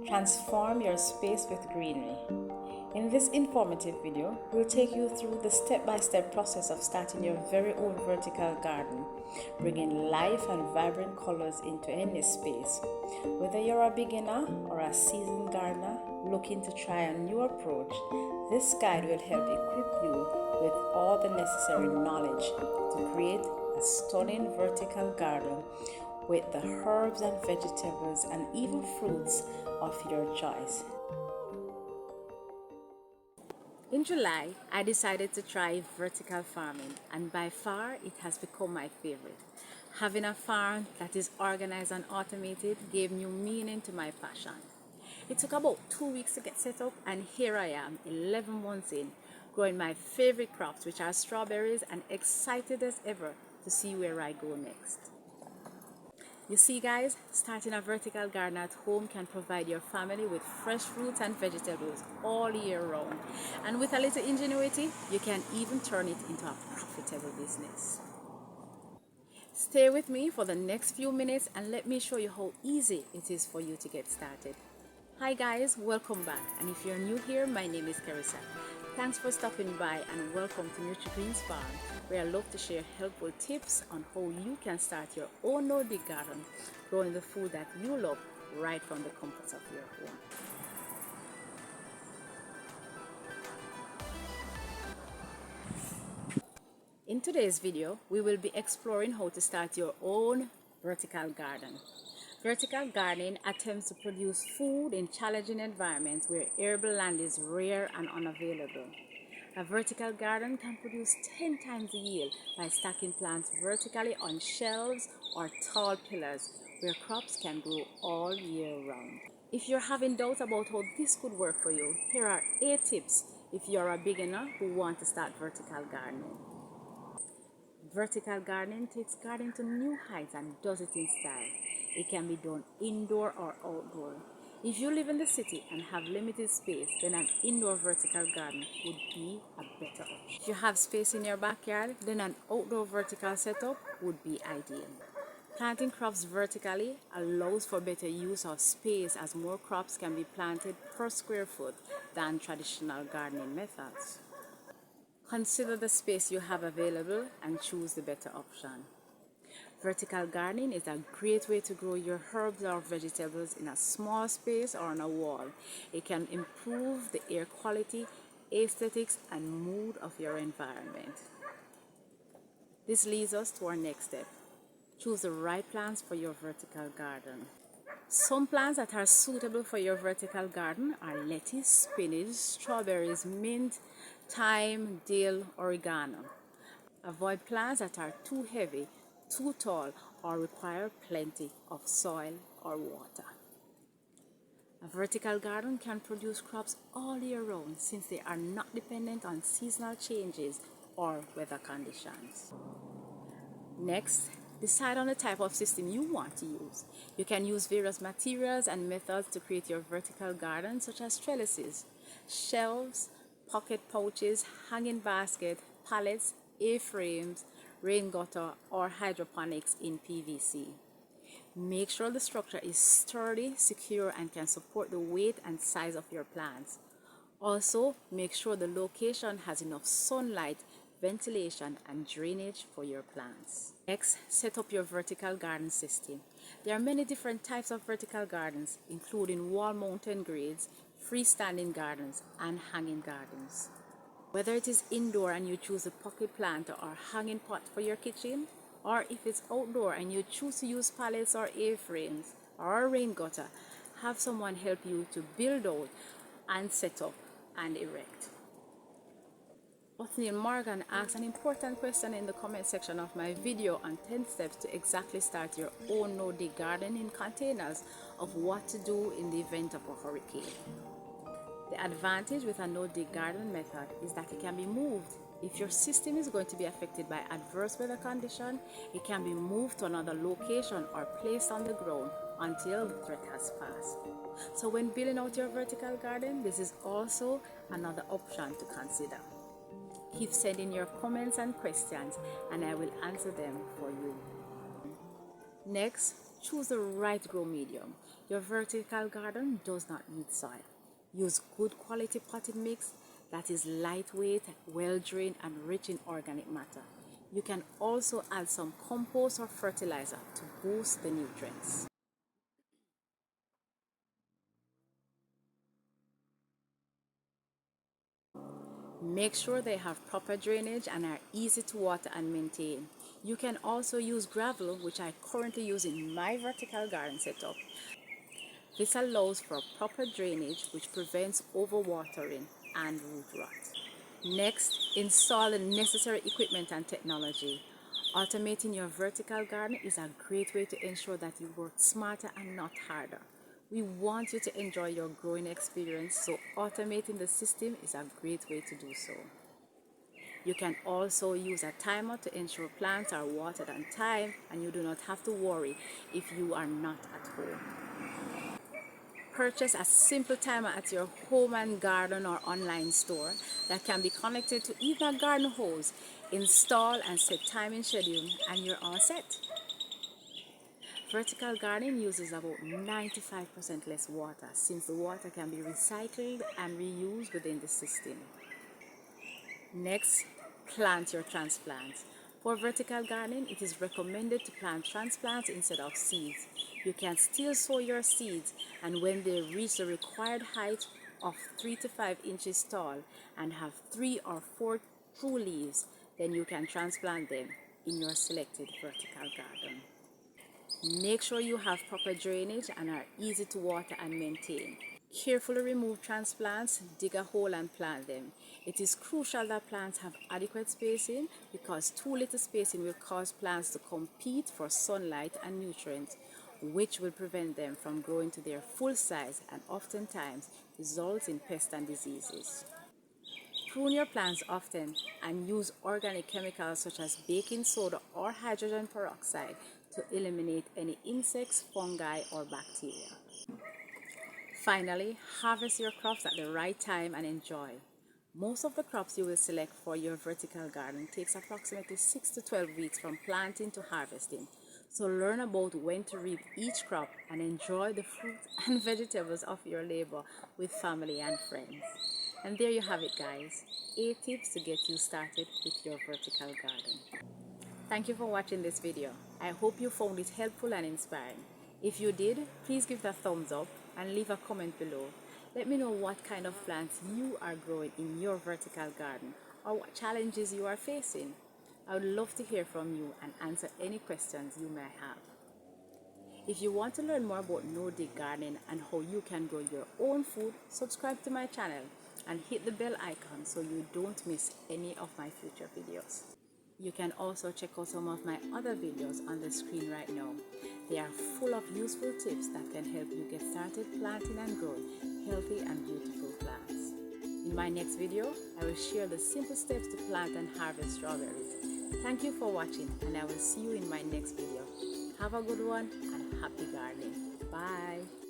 Transform your space with greenery. In this informative video, we'll take you through the step-by-step process of starting your very own vertical garden, bringing life and vibrant colors into any space. Whether you're a beginner or a seasoned gardener looking to try a new approach, this guide will help equip you with all the necessary knowledge to create a stunning vertical garden with the herbs and vegetables and even fruits of your choice. In July, I decided to try vertical farming, and by far it has become my favorite. Having a farm that is organized and automated gave new meaning to my passion. It took about 2 weeks to get set up, and here I am, 11 months in, growing my favorite crops, which are strawberries, and excited as ever to see where I go next. You see guys, starting a vertical garden at home can provide your family with fresh fruits and vegetables all year round. And with a little ingenuity, you can even turn it into a profitable business. Stay with me for the next few minutes and let me show you how easy it is for you to get started. Hi guys, welcome back. And if you're new here, my name is Carissa. Thanks for stopping by and welcome to NUTRI-GREENS Farm, where I love to share helpful tips on how you can start your own no-dig garden, growing the food that you love right from the comforts of your home. In today's video, we will be exploring how to start your own vertical garden. Vertical gardening attempts to produce food in challenging environments where arable land is rare and unavailable. A vertical garden can produce 10 times the yield by stacking plants vertically on shelves or tall pillars where crops can grow all year round. If you're having doubts about how this could work for you, here are 8 tips if you're a beginner who want to start vertical gardening. Vertical gardening takes gardening to new heights and does it in style. It can be done indoor or outdoor. If you live in the city and have limited space, then an indoor vertical garden would be a better option. If you have space in your backyard, then an outdoor vertical setup would be ideal. Planting crops vertically allows for better use of space as more crops can be planted per square foot than traditional gardening methods. Consider the space you have available and choose the better option. Vertical gardening is a great way to grow your herbs or vegetables in a small space or on a wall. It can improve the air quality, aesthetics, and mood of your environment. This leads us to our next step. Choose the right plants for your vertical garden. Some plants that are suitable for your vertical garden are lettuce, spinach, strawberries, mint, thyme, dill, oregano. Avoid plants that are too heavy, too tall, or require plenty of soil or water. A vertical garden can produce crops all year round since they are not dependent on seasonal changes or weather conditions. Next, decide on the type of system you want to use. You can use various materials and methods to create your vertical garden, such as trellises, shelves, pocket pouches, hanging basket, pallets, A-frames, rain gutter, or hydroponics in PVC. Make sure the structure is sturdy, secure, and can support the weight and size of your plants. Also, make sure the location has enough sunlight, ventilation, and drainage for your plants. Next, set up your vertical garden system. There are many different types of vertical gardens, including wall-mounted grades, freestanding gardens, and hanging gardens. Whether it is indoor and you choose a pocket plant or hanging pot for your kitchen, or if it's outdoor and you choose to use pallets or A-frames or a rain gutter, have someone help you to build out and set up and erect. Othniel Morgan asked an important question in the comment section of my video on 10 steps to exactly start your own no-dig garden in containers of what to do in the event of a hurricane. The advantage with a no-dig garden method is that it can be moved. If your system is going to be affected by adverse weather conditions, it can be moved to another location or placed on the ground until the threat has passed. So when building out your vertical garden, this is also another option to consider. Keep sending your comments and questions and I will answer them for you. Next, choose the right grow medium. Your vertical garden does not need soil. Use good quality potting mix that is lightweight, well drained, and rich in organic matter. You can also add some compost or fertilizer to boost the nutrients. Make sure they have proper drainage and are easy to water and maintain. You can also use gravel, which I currently use in my vertical garden setup. This allows for proper drainage, which prevents overwatering and root rot. Next, install the necessary equipment and technology. Automating your vertical garden is a great way to ensure that you work smarter and not harder. We want you to enjoy your growing experience, so automating the system is a great way to do so. You can also use a timer to ensure plants are watered on time and you do not have to worry if you are not at home. Purchase a simple timer at your home and garden or online store that can be connected to either garden hose. Install and set timing schedule and you're all set. Vertical gardening uses about 95% less water since the water can be recycled and reused within the system. Next, plant your transplants. For vertical gardening, it is recommended to plant transplants instead of seeds. You can still sow your seeds, and when they reach the required height of 3 to 5 inches tall and have 3 or 4 true leaves, then you can transplant them in your selected vertical garden. Make sure you have proper drainage and are easy to water and maintain. Carefully remove transplants, dig a hole and plant them. It is crucial that plants have adequate spacing because too little spacing will cause plants to compete for sunlight and nutrients, which will prevent them from growing to their full size and oftentimes results in pests and diseases. Prune your plants often and use organic chemicals such as baking soda or hydrogen peroxide to eliminate any insects, fungi, or bacteria. Finally, harvest your crops at the right time and enjoy. Most of the crops you will select for your vertical garden takes approximately 6 to 12 weeks from planting to harvesting. So learn about when to reap each crop and enjoy the fruit and vegetables of your labor with family and friends. And there you have it, guys. 8 tips to get you started with your vertical garden. Thank you for watching this video. I hope you found it helpful and inspiring. If you did, please give it a thumbs up and leave a comment below. Let me know what kind of plants you are growing in your vertical garden or what challenges you are facing. I would love to hear from you and answer any questions you may have. If you want to learn more about no-dig gardening and how you can grow your own food, subscribe to my channel and hit the bell icon so you don't miss any of my future videos. You can also check out some of my other videos on the screen right now. They are full of useful tips that can help you get started planting and growing healthy and beautiful plants. In my next video, I will share the simple steps to plant and harvest strawberries. Thank you for watching and I will see you in my next video. Have a good one and happy gardening. Bye.